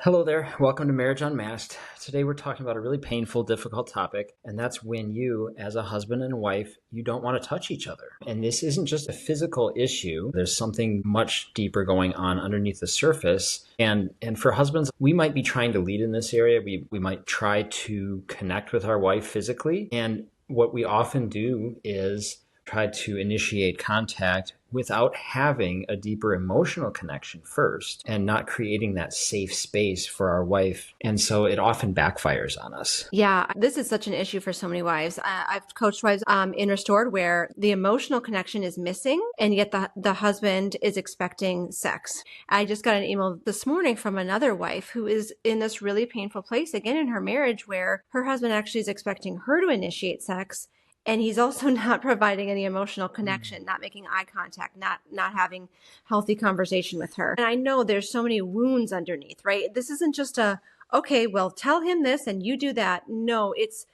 Hello there. Welcome to Marriage Unmasked. Today we're talking about a really painful, difficult topic, and that's when you, as a husband and wife, you don't want to touch each other. And this isn't just a physical issue. There's something much deeper going on underneath the surface. And for husbands, we might be trying to lead in this area. We might try to connect with our wife physically. And what we often do is try to initiate contact without having a deeper emotional connection first and not creating that safe space for our wife. And so it often backfires on us. Yeah, this is such an issue for so many wives. I've coached wives in Restored where the emotional connection is missing and yet the husband is expecting sex. I just got an email this morning from another wife who is in this really painful place again in her marriage where her husband actually is expecting her to initiate sex. And he's also not providing any emotional connection, not making eye contact, not having healthy conversation with her. And I know there's so many wounds underneath, right? This isn't just okay, well, tell him this and you do that. No, it's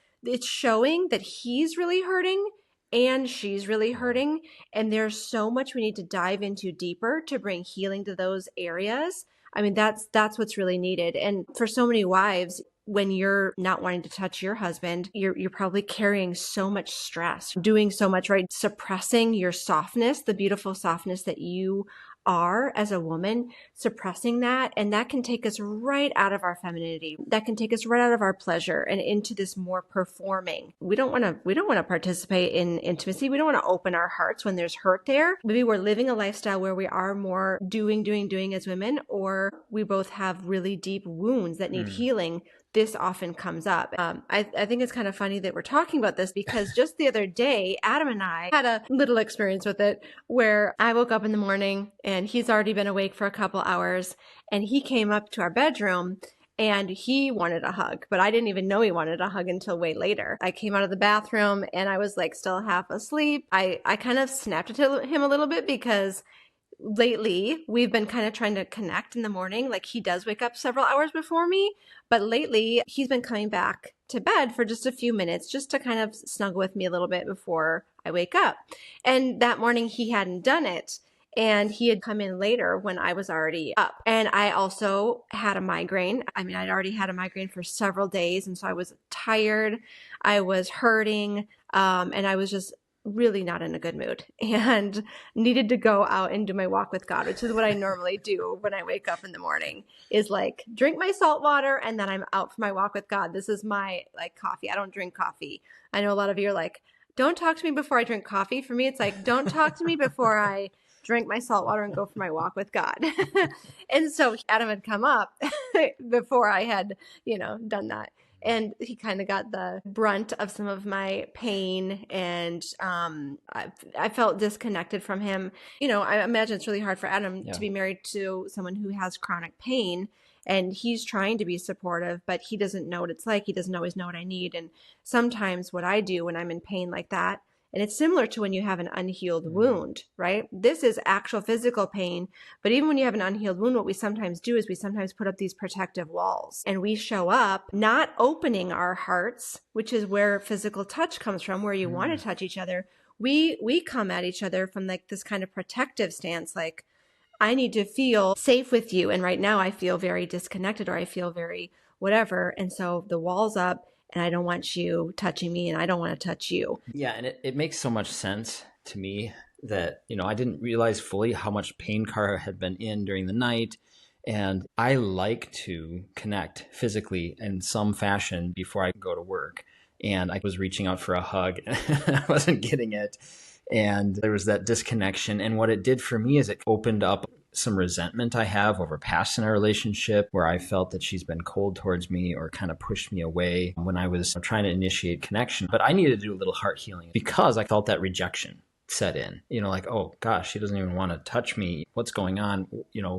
showing that he's really hurting and she's really hurting. And there's so much we need to dive into deeper to bring healing to those areas. I mean, that's what's really needed. And for so many wives, when you're not wanting to touch your husband, you're probably carrying so much stress, doing so much, right? Suppressing your softness, the beautiful softness that you are as a woman, suppressing that. And that can take us right out of our femininity. That can take us right out of our pleasure and into this more performing. We don't want to participate in intimacy. We don't want to open our hearts when there's hurt there. Maybe we're living a lifestyle where we are more doing as women, or we both have really deep wounds that need healing. This often comes up. I think it's kind of funny that we're talking about this because just the other day, Adam and I had a little experience with it where I woke up in the morning and he's already been awake for a couple hours and he came up to our bedroom and he wanted a hug, but I didn't even know he wanted a hug until way later. I came out of the bathroom and I was like still half asleep. I kind of snapped at him a little bit because lately we've been kind of trying to connect in the morning. Like he does wake up several hours before me, but lately he's been coming back to bed for just a few minutes just to kind of snuggle with me a little bit before I wake up. And that morning he hadn't done it. And he had come in later when I was already up. And I also had a migraine. I mean, I'd already had a migraine for several days. And so I was tired. I was hurting. And I was just really not in a good mood and needed to go out and do my walk with God, which is what I normally do when I wake up in the morning, is like drink my salt water and then I'm out for my walk with God. This is my like coffee. I don't drink coffee. I know a lot of you are like, don't talk to me before I drink coffee. For me, it's like, don't talk to me before I drink my salt water and go for my walk with God. And so Adam had come up before I had, done that. And he kind of got the brunt of some of my pain and I felt disconnected from him. I imagine it's really hard for Adam to be married to someone who has chronic pain and he's trying to be supportive, but he doesn't know what it's like. He doesn't always know what I need. And sometimes what I do when I'm in pain like that, and it's similar to when you have an unhealed wound, right? This is actual physical pain. But even when you have an unhealed wound, what we sometimes do is we sometimes put up these protective walls and we show up not opening our hearts, which is where physical touch comes from, where you want to touch each other. We come at each other from like this kind of protective stance, like, I need to feel safe with you. And right now I feel very disconnected or I feel very whatever. And so the wall's up. And I don't want you touching me and I don't want to touch you. Yeah, and it makes so much sense to me that, I didn't realize fully how much pain Cara had been in during the night. And I like to connect physically in some fashion before I go to work. And I was reaching out for a hug and I wasn't getting it. And there was that disconnection. And what it did for me is it opened up some resentment I have over past in our relationship where I felt that she's been cold towards me or kind of pushed me away when I was trying to initiate connection. But I needed to do a little heart healing because I felt that rejection set in, like, oh gosh, she doesn't even want to touch me. What's going on?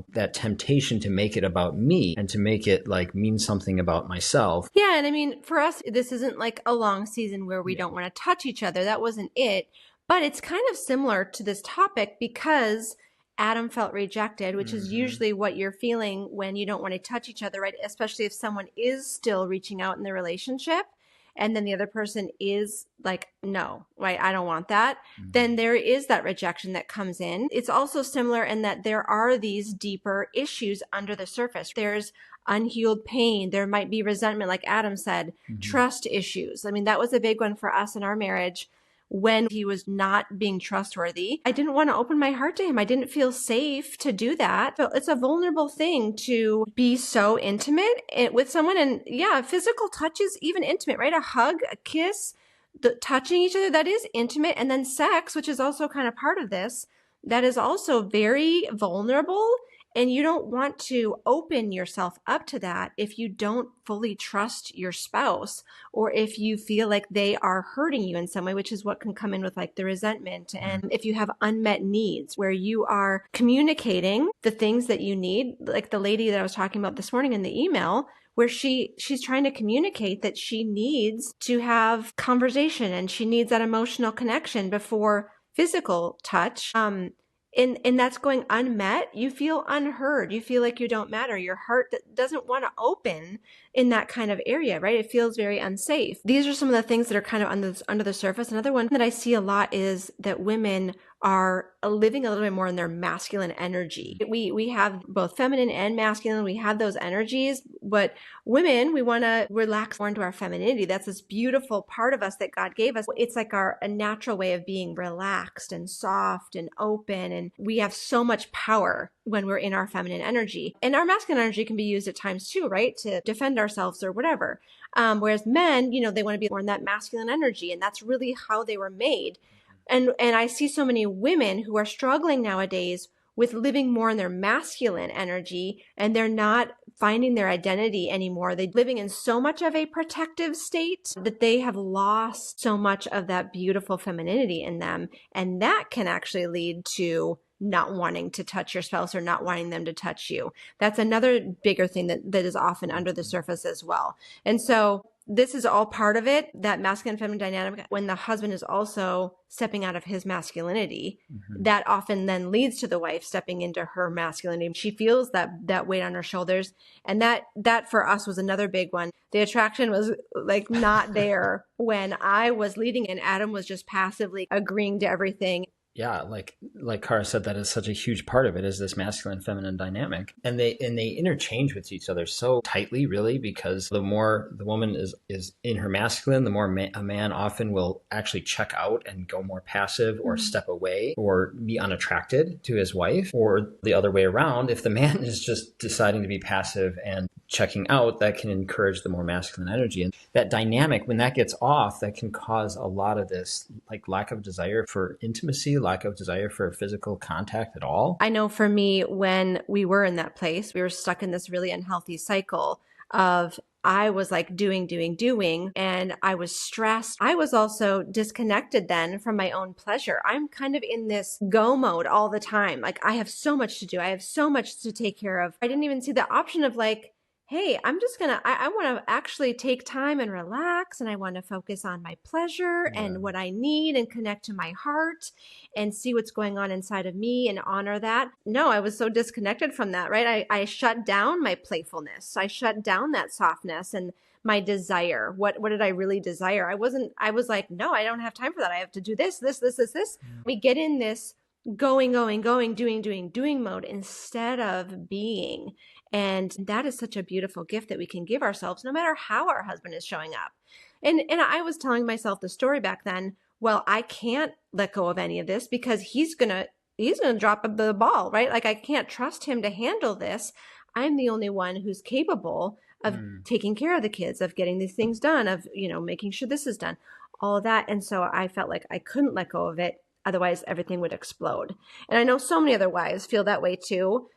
That temptation to make it about me and to make it like mean something about myself. Yeah. And I mean, for us, this isn't like a long season where we don't want to touch each other. That wasn't it. But it's kind of similar to this topic because Adam felt rejected, which is usually what you're feeling when you don't want to touch each other, right? Especially if someone is still reaching out in the relationship. and then the other person is like, no, right, I don't want that, then there is that rejection that comes in. It's also similar in that there are these deeper issues under the surface. There's unhealed pain. There might be resentment, like Adam said, trust issues. I mean, that was a big one for us in our marriage. When he was not being trustworthy, I didn't want to open my heart to him. I didn't feel safe to do that. So it's a vulnerable thing to be so intimate with someone. And yeah, physical touch is even intimate, right? A hug, a kiss, the touching each other, that is intimate. And then sex, which is also kind of part of this, that is also very vulnerable. And you don't want to open yourself up to that if you don't fully trust your spouse, or if you feel like they are hurting you in some way, which is what can come in with like the resentment. And if you have unmet needs where you are communicating the things that you need, like the lady that I was talking about this morning in the email, where she's trying to communicate that she needs to have conversation and she needs that emotional connection before physical touch. And that's going unmet. You feel unheard. You feel like you don't matter. Your heart doesn't want to open in that kind of area, right? It feels very unsafe. These are some of the things that are kind of under the surface. Another one that I see a lot is that women are living a little bit more in their masculine energy. We have both feminine and masculine. We have those energies, but women, we want to relax more into our femininity. That's this beautiful part of us that God gave us. It's like a natural way of being relaxed and soft and open. And we have so much power when we're in our feminine energy. And our masculine energy can be used at times too, right? To defend ourselves or whatever. Whereas men, they want to be more in that masculine energy. And that's really how they were made. And I see so many women who are struggling nowadays with living more in their masculine energy, and they're not finding their identity anymore. They're living in so much of a protective state that they have lost so much of that beautiful femininity in them. And that can actually lead to not wanting to touch your spouse or not wanting them to touch you. That's another bigger thing that is often under the surface as well. And so this is all part of it, that masculine feminine dynamic. When the husband is also stepping out of his masculinity, that often then leads to the wife stepping into her masculinity. She feels that weight on her shoulders. And that for us was another big one. The attraction was like not there when I was leading and Adam was just passively agreeing to everything. Yeah, like Cara said, that is such a huge part of it, is this masculine feminine dynamic, and they interchange with each other so tightly, really, because the more the woman is in her masculine, the more a man often will actually check out and go more passive or step away or be unattracted to his wife, or the other way around. If the man is just deciding to be passive and checking out, that can encourage the more masculine energy. And that dynamic, when that gets off, that can cause a lot of this like lack of desire for intimacy, lack of desire for physical contact at all. I know for me, when we were in that place, we were stuck in this really unhealthy cycle of I was like doing, and I was stressed. I was also disconnected then from my own pleasure. I'm kind of in this go mode all the time. Like I have so much to do. I have so much to take care of. I didn't even see the option of like, hey, I'm just I want to actually take time and relax, and I want to focus on my pleasure and what I need and connect to my heart and see what's going on inside of me and honor that. No, I was so disconnected from that, right? I shut down my playfulness. I shut down that softness and my desire. What did I really desire? I was like, no, I don't have time for that. I have to do this. We get in this going, doing mode instead of being. And that is such a beautiful gift that we can give ourselves no matter how our husband is showing up. And I was telling myself the story back then, well, I can't let go of any of this because he's going to drop the ball, right? Like I can't trust him to handle this. I'm the only one who's capable of taking care of the kids, of getting these things done, of, making sure this is done, all of that. And so I felt like I couldn't let go of it. Otherwise everything would explode. And I know so many other wives feel that way too.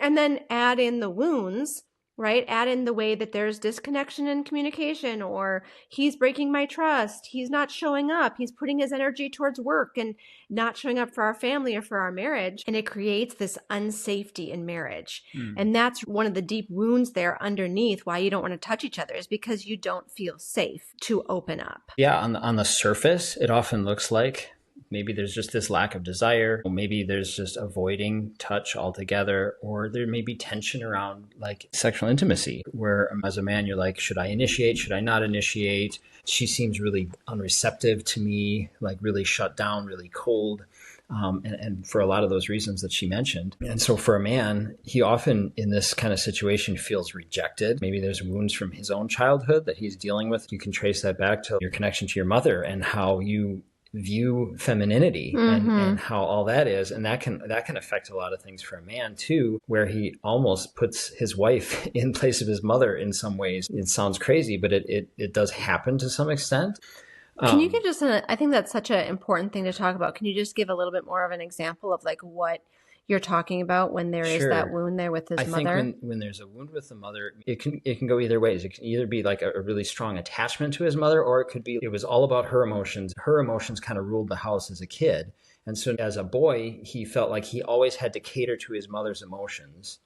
And then add in the wounds, right? Add in the way that there's disconnection in communication, or he's breaking my trust. He's not showing up. He's putting his energy towards work and not showing up for our family or for our marriage. And it creates this unsafety in marriage. And that's one of the deep wounds there underneath why you don't want to touch each other, is because you don't feel safe to open up. Yeah, on the surface, it often looks like maybe there's just this lack of desire, or maybe there's just avoiding touch altogether, or there may be tension around like sexual intimacy, where as a man, you're like, should I initiate? Should I not initiate? She seems really unreceptive to me, like really shut down, really cold. And for a lot of those reasons that she mentioned. And so for a man, he often in this kind of situation feels rejected. Maybe there's wounds from his own childhood that he's dealing with. You can trace that back to your connection to your mother and how you view femininity and how all that is. And that can affect a lot of things for a man too, where he almost puts his wife in place of his mother in some ways. It sounds crazy, but it does happen to some extent. Can you give just I think that's such an important thing to talk about. Can you just give a little bit more of an example of like what you're talking about when there is that wound there with his mother? I think when there's a wound with the mother, it can go either ways. It can either be like a really strong attachment to his mother, or it could be, it was all about her emotions. Her emotions kind of ruled the house as a kid. And so as a boy, he felt like he always had to cater to his mother's emotions.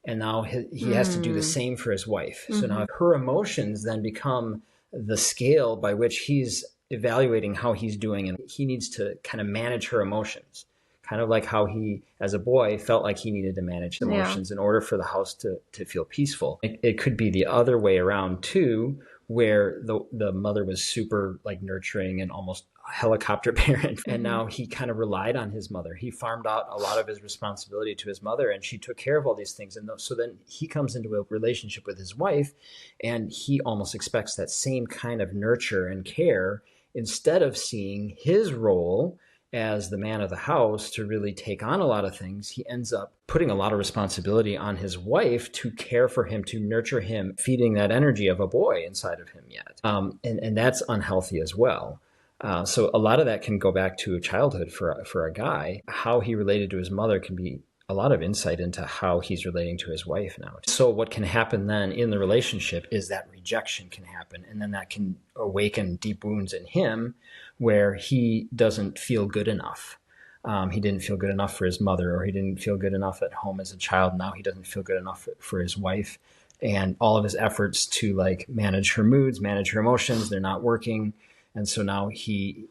And now he has to do the same for his wife. So now her emotions then become the scale by which he's evaluating how he's doing, and he needs to kind of manage her emotions, kind of like how he as a boy felt like he needed to manage the emotions in order for the house to feel peaceful. It could be the other way around too, where the mother was super like nurturing and almost a helicopter parent, and now he kind of relied on his mother. He farmed out a lot of his responsibility to his mother, and she took care of all these things. And so then he comes into a relationship with his wife, and he almost expects that same kind of nurture and care, instead of seeing his role as the man of the house to really take on a lot of things. He ends up putting a lot of responsibility on his wife to care for him, to nurture him, feeding that energy of a boy inside of him yet. And that's unhealthy as well. So a lot of that can go back to childhood for a guy. How he related to his mother can be a lot of insight into how he's relating to his wife now. So what can happen then in the relationship is that rejection can happen, and then that can awaken deep wounds in him where he doesn't feel good enough. He didn't feel good enough for his mother, or he didn't feel good enough at home as a child. Now he doesn't feel good enough for his wife, and all of his efforts to like manage her moods, manage her emotions, they're not working. And so now he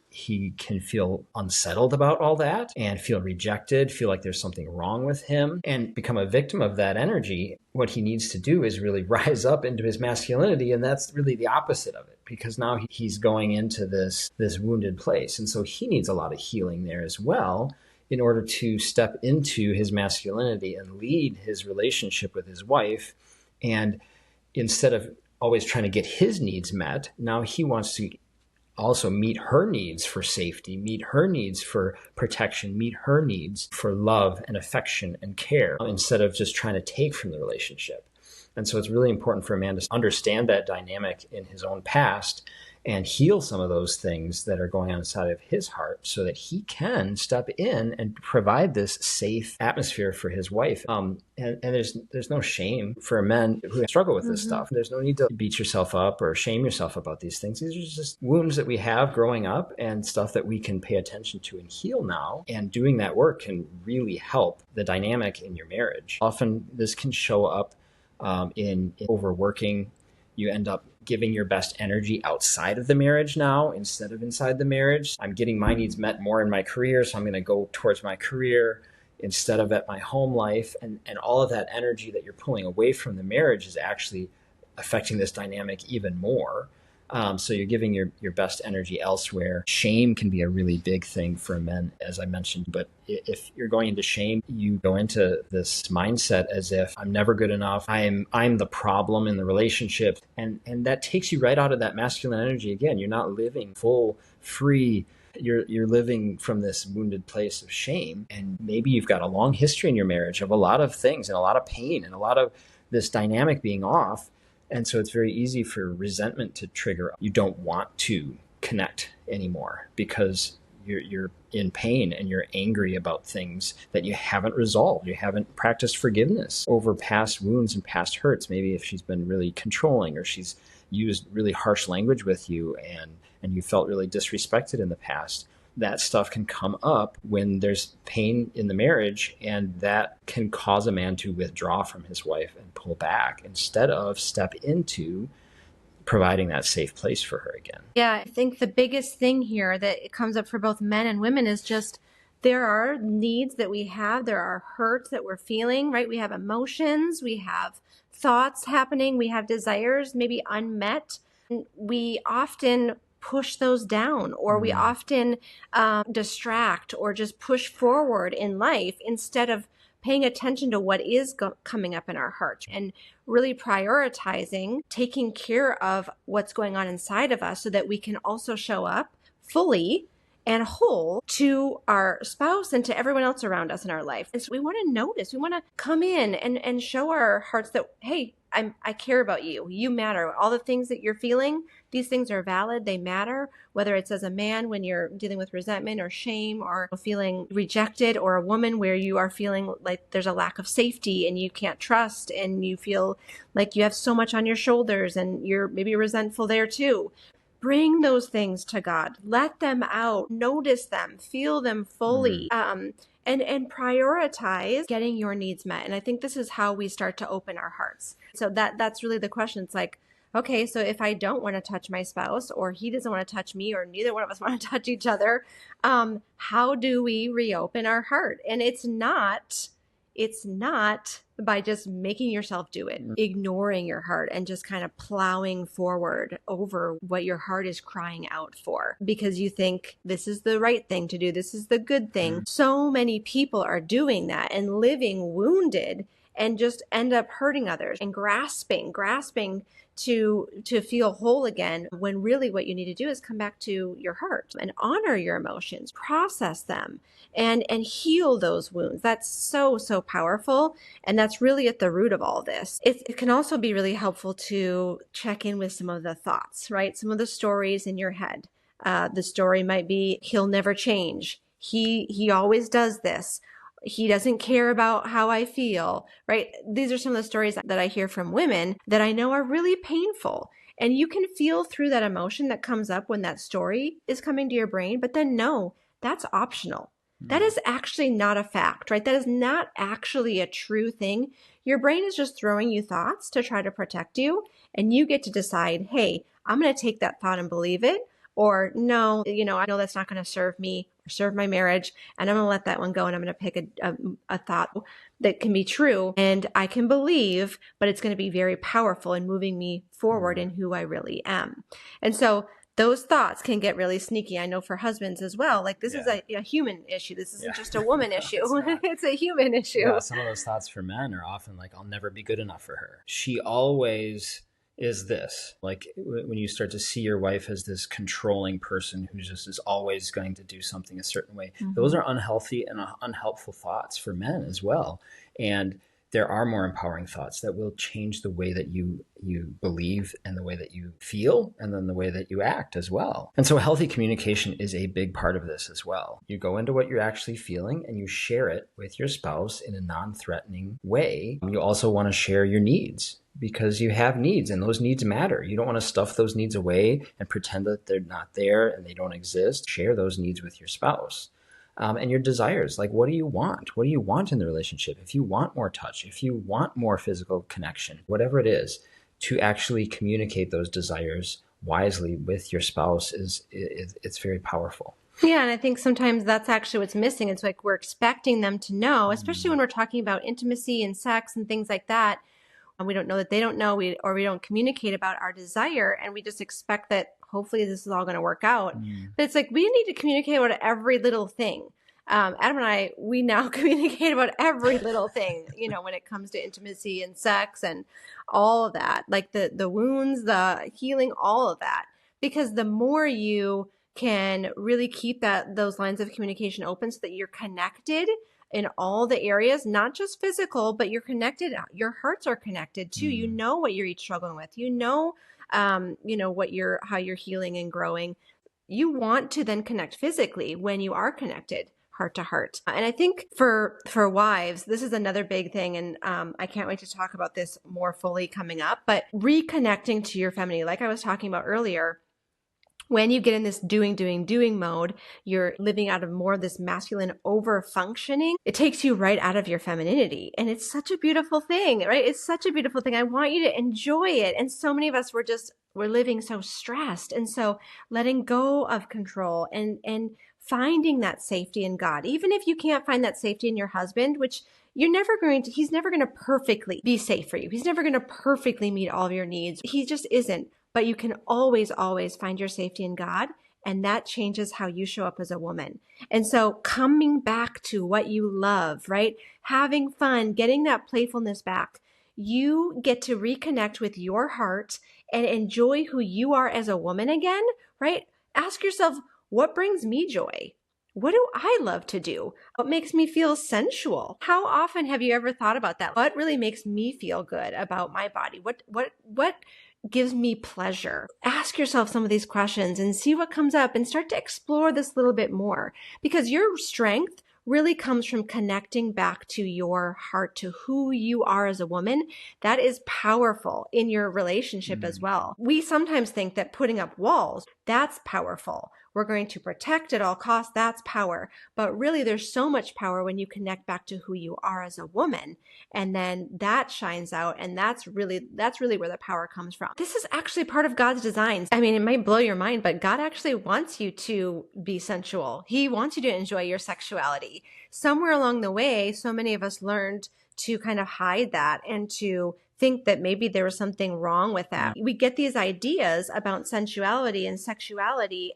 can feel unsettled about all that and feel rejected, feel like there's something wrong with him, and become a victim of that energy. What he needs to do is really rise up into his masculinity. And that's really the opposite of it, because now he's going into this wounded place. And so he needs a lot of healing there as well in order to step into his masculinity and lead his relationship with his wife. And instead of always trying to get his needs met, now he wants to also meet her needs for safety, meet her needs for protection, meet her needs for love and affection and care, instead of just trying to take from the relationship. And so it's really important for a man to understand that dynamic in his own past and heal some of those things that are going on inside of his heart, so that he can step in and provide this safe atmosphere for his wife. And there's no shame for men who struggle with this stuff. There's no need to beat yourself up or shame yourself about these things. These are just wounds that we have growing up and stuff that we can pay attention to and heal now. And doing that work can really help the dynamic in your marriage. Often this can show up in overworking. You end up giving your best energy outside of the marriage now instead of inside the marriage. I'm getting my needs met more in my career, so I'm going to go towards my career instead of at my home life. And all of that energy that you're pulling away from the marriage is actually affecting this dynamic even more. So you're giving your best energy elsewhere. Shame can be a really big thing for men, as I mentioned. But if you're going into shame, you go into this mindset as if I'm never good enough. I'm the problem in the relationship. And that takes you right out of that masculine energy again. You're not living full, free. You're living from this wounded place of shame. And maybe you've got a long history in your marriage of a lot of things and a lot of pain and a lot of this dynamic being off. And so it's very easy for resentment to trigger. You don't want to connect anymore because you're in pain and you're angry about things that you haven't resolved. You haven't practiced forgiveness over past wounds and past hurts. Maybe if she's been really controlling or she's used really harsh language with you and you felt really disrespected in the past. That stuff can come up when there's pain in the marriage, and that can cause a man to withdraw from his wife and pull back instead of step into providing that safe place for her again. Yeah, I think the biggest thing here that it comes up for both men and women is just there are needs that we have, there are hurts that we're feeling, right? We have emotions, we have thoughts happening, we have desires maybe unmet. We often push those down, or we often distract or just push forward in life instead of paying attention to what is coming up in our hearts and really prioritizing taking care of what's going on inside of us so that we can also show up fully and whole to our spouse and to everyone else around us in our life. And so we want to notice, we want to come in and show our hearts that, hey, I care about you. You matter. All the things that you're feeling, these things are valid. They matter, whether it's as a man when you're dealing with resentment or shame or feeling rejected, or a woman where you are feeling like there's a lack of safety and you can't trust and you feel like you have so much on your shoulders and you're maybe resentful there too. Bring those things to God. Let them out. Notice them. Feel them fully. And prioritize getting your needs met. And I think this is how we start to open our hearts. So that's really the question. It's like, okay, so if I don't want to touch my spouse, or he doesn't want to touch me, or neither one of us want to touch each other, how do we reopen our heart? And it's not by just making yourself do it, ignoring your heart and just kind of plowing forward over what your heart is crying out for because you think this is the right thing to do. This is the good thing. So many people are doing that and living wounded and just end up hurting others and grasping to feel whole again, when really what you need to do is come back to your heart and honor your emotions, process them, and heal those wounds. That's so powerful. And that's really at the root of all this. It can also be really helpful to check in with some of the thoughts, right? Some of the stories in your head. The story might be, he'll never change. He always does this. He doesn't care about how I feel, right? These are some of the stories that I hear from women that I know are really painful. And you can feel through that emotion that comes up when that story is coming to your brain, but then no, that's optional. That is actually not a fact, right? That is not actually a true thing. Your brain is just throwing you thoughts to try to protect you. And you get to decide, hey, I'm going to take that thought and believe it. Or no, I know that's not going to serve me or serve my marriage, and I'm going to let that one go, and I'm going to pick a thought that can be true and I can believe, but it's going to be very powerful in moving me forward in who I really am. And so those thoughts can get really sneaky. I know for husbands as well. Like this is a human issue. This isn't just a woman issue. It's a human issue. Yeah, some of those thoughts for men are often like, I'll never be good enough for her. She always is this. Like when you start to see your wife as this controlling person who just is always going to do something a certain way, those are unhealthy and unhelpful thoughts for men as well. And there are more empowering thoughts that will change the way that you believe and the way that you feel and then the way that you act as well. And so healthy communication is a big part of this as well. You go into what you're actually feeling and you share it with your spouse in a non-threatening way. You also want to share your needs because you have needs and those needs matter. You don't want to stuff those needs away and pretend that they're not there and they don't exist. Share those needs with your spouse. And your desires, like what do you want? What do you want in the relationship? If you want more touch, if you want more physical connection, whatever it is, to actually communicate those desires wisely with your spouse it's very powerful. Yeah, and I think sometimes that's actually what's missing. It's like we're expecting them to know, especially when we're talking about intimacy and sex and things like that. And we don't know that they don't know, or we don't communicate about our desire, and we just expect that hopefully this is all going to work out. But it's like we need to communicate about every little thing. Adam and I, we now communicate about every little thing, when it comes to intimacy and sex and all of that, like the wounds, the healing, all of that. Because the more you can really keep those lines of communication open so that you're connected in all the areas, not just physical, but you're connected. Your hearts are connected too. You know what you're each struggling with. How you're healing and growing. You want to then connect physically when you are connected heart to heart. And I think for wives, this is another big thing. And I can't wait to talk about this more fully coming up, but reconnecting to your femininity, like I was talking about earlier, When you get in this doing mode, you're living out of more of this masculine over functioning. It takes you right out of your femininity. And it's such a beautiful thing, right? It's such a beautiful thing. I want you to enjoy it. And so many of us we're living so stressed. And so letting go of control and finding that safety in God, even if you can't find that safety in your husband, which he's never going to perfectly be safe for you. He's never going to perfectly meet all of your needs. He just isn't. But you can always, always find your safety in God. And that changes how you show up as a woman. And so coming back to what you love, right? Having fun, getting that playfulness back. You get to reconnect with your heart and enjoy who you are as a woman again, right? Ask yourself, what brings me joy? What do I love to do? What makes me feel sensual? How often have you ever thought about that? What really makes me feel good about my body? What gives me pleasure? Ask yourself some of these questions and see what comes up and start to explore this a little bit more, because your strength really comes from connecting back to your heart, to who you are as a woman. That is powerful in your relationship as well. We sometimes think that putting up walls, that's powerful. We're going to protect at all costs. That's power. But really, there's so much power when you connect back to who you are as a woman. And then that shines out. And that's really where the power comes from. This is actually part of God's design. I mean, it might blow your mind, but God actually wants you to be sensual. He wants you to enjoy your sexuality. Somewhere along the way, so many of us learned to kind of hide that and to think that maybe there was something wrong with that. We get these ideas about sensuality and sexuality,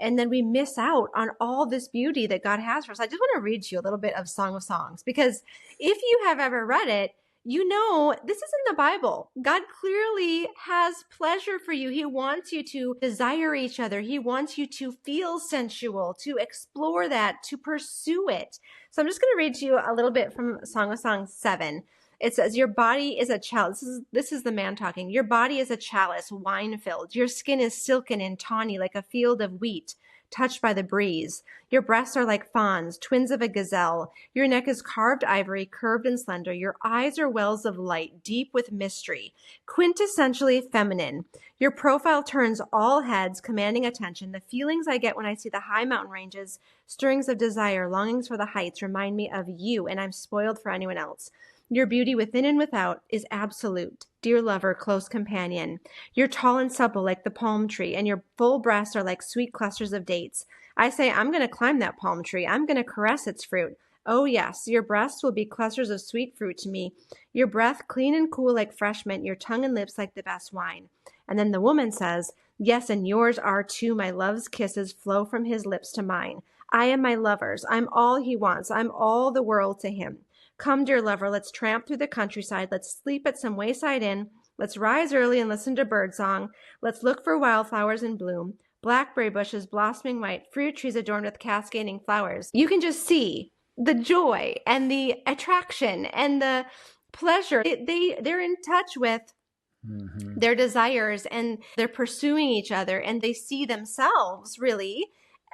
and then we miss out on all this beauty that God has for us. I just want to read to you a little bit of Song of Songs, because if you have ever read it, you know this is in the Bible. God clearly has pleasure for you. He wants you to desire each other. He wants you to feel sensual, to explore that, to pursue it. So I'm just going to read to you a little bit from Song of Songs 7. It says, your body is a chalice. This is the man talking. Your body is a chalice, wine-filled. Your skin is silken and tawny like a field of wheat touched by the breeze. Your breasts are like fawns, twins of a gazelle. Your neck is carved ivory, curved and slender. Your eyes are wells of light, deep with mystery, quintessentially feminine. Your profile turns all heads, commanding attention. The feelings I get when I see the high mountain ranges, stirrings of desire, longings for the heights remind me of you, and I'm spoiled for anyone else. Your beauty within and without is absolute. Dear lover, close companion. You're tall and supple like the palm tree, and your full breasts are like sweet clusters of dates. I say, I'm going to climb that palm tree. I'm going to caress its fruit. Oh yes, your breasts will be clusters of sweet fruit to me. Your breath clean and cool like fresh mint, your tongue and lips like the best wine. And then the woman says, yes, and yours are too. My love's kisses flow from his lips to mine. I am my lover's. I'm all he wants. I'm all the world to him. Come, dear lover, let's tramp through the countryside. Let's sleep at some wayside inn. Let's rise early and listen to birdsong. Let's look for wildflowers in bloom, blackberry bushes blossoming white, fruit trees adorned with cascading flowers. You can just see the joy and the attraction and the pleasure. They're in touch with their desires, and they're pursuing each other, and they see themselves really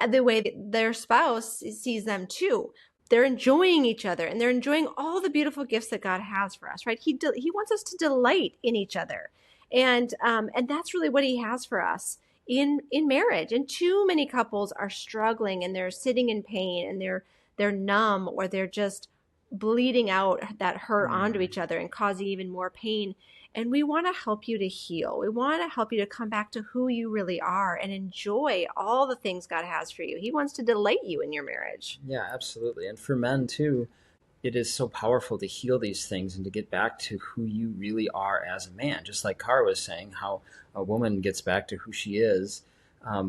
the way their spouse sees them too. They're enjoying each other, and they're enjoying all the beautiful gifts that God has for us, right? He wants us to delight in each other. And that's really what he has for us in marriage. And too many couples are struggling, and they're sitting in pain, and they're numb, or they're just bleeding out that hurt onto each other and causing even more pain. And we want to help you to heal. We want to help you to come back to who you really are and enjoy all the things God has for you. He wants to delight you in your marriage. Yeah, absolutely. And for men too, it is so powerful to heal these things and to get back to who you really are as a man. Just like Cara was saying, how a woman gets back to who she is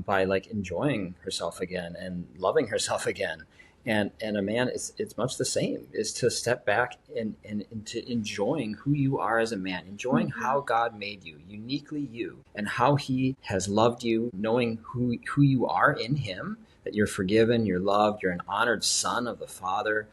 by like enjoying herself again and loving herself again. And a man, it's much the same, is to step back and into enjoying who you are as a man, enjoying how God made you, uniquely you, and how he has loved you, knowing who you are in him, that you're forgiven, you're loved, you're an honored son of the Father,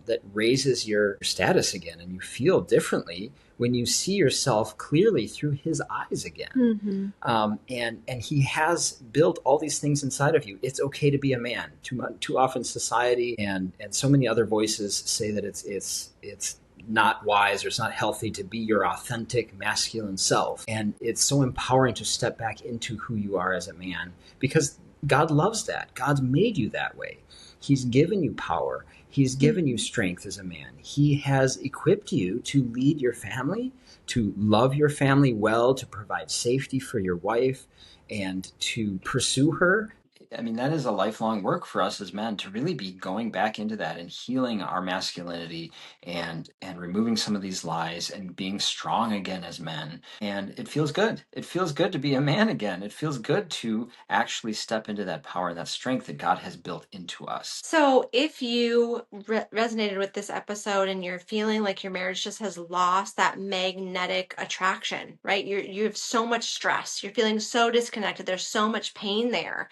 that raises your status again, and you feel differently when you see yourself clearly through his eyes again. And he has built all these things inside of you. It's okay to be a man. Too often society and so many other voices say that it's not wise or it's not healthy to be your authentic masculine self. And it's so empowering to step back into who you are as a man, because God loves that. God's made you that way. He's given you power. He's given you strength as a man. He has equipped you to lead your family, to love your family well, to provide safety for your wife, and to pursue her. I mean, that is a lifelong work for us as men, to really be going back into that and healing our masculinity, and removing some of these lies and being strong again as men. And it feels good. It feels good to be a man again. It feels good to actually step into that power and that strength that God has built into us. So, if you resonated with this episode and you're feeling like your marriage just has lost that magnetic attraction, right? You have so much stress. You're feeling so disconnected. There's so much pain there.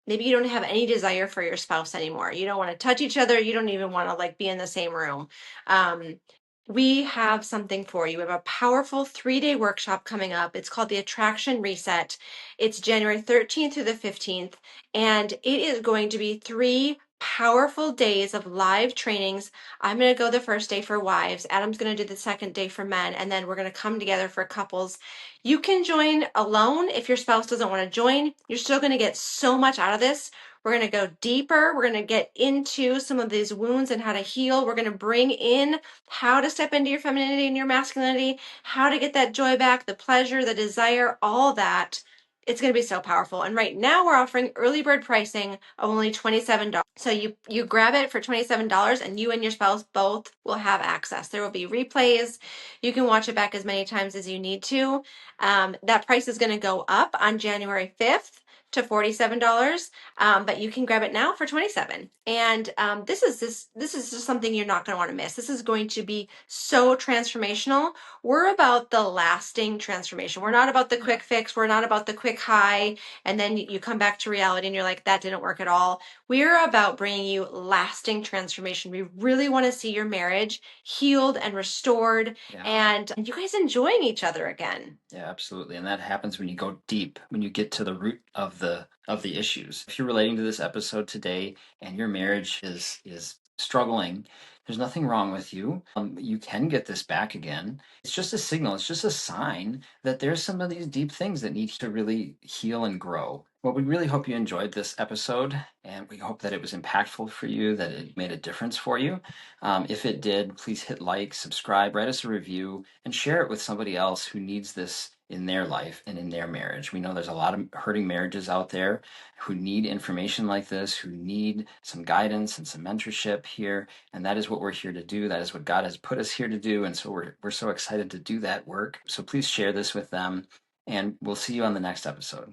Maybe you don't have any desire for your spouse anymore. You don't want to touch each other. You don't even want to like be in the same room. Um, we have something for you. We have a powerful 3-day workshop coming up. It's called the Attraction Reset. It's January 13th through the 15th. And it is going to be 3 powerful days of live trainings. I'm going to go the first day for wives. Adam's going to do the second day for men. And then we're going to come together for couples. You can join alone if your spouse doesn't want to join. You're still going to get so much out of this. We're going to go deeper. We're going to get into some of these wounds and how to heal. We're going to bring in how to step into your femininity and your masculinity, how to get that joy back, the pleasure, the desire, all that. It's going to be so powerful. And right now we're offering early bird pricing of only $27. So you grab it for $27 and you and your spouse both will have access. There will be replays. You can watch it back as many times as you need to. That price is going to go up on January 5th to $47, but you can grab it now for $27. And this is just something you're not going to want to miss. This is going to be so transformational. We're about the lasting transformation. We're not about the quick fix. We're not about the quick high, and then you come back to reality and you're like, that didn't work at all. We're about bringing you lasting transformation. We really want to see your marriage healed and restored, and you guys enjoying each other again. Yeah, absolutely. And that happens when you go deep, when you get to the root of the issues. If you're relating to this episode today and your marriage is struggling, there's nothing wrong with you. You can get this back again. It's just a signal, it's just a sign that there's some of these deep things that need to really heal and grow. Well, we really hope you enjoyed this episode, and we hope that it was impactful for you, that it made a difference for you. If it did, please hit like, subscribe, write us a review, and share it with somebody else who needs this in their life and in their marriage. We know there's a lot of hurting marriages out there who need information like this, who need some guidance and some mentorship here. And that is what we're here to do. That is what God has put us here to do. And so we're so excited to do that work. So please share this with them, and we'll see you on the next episode.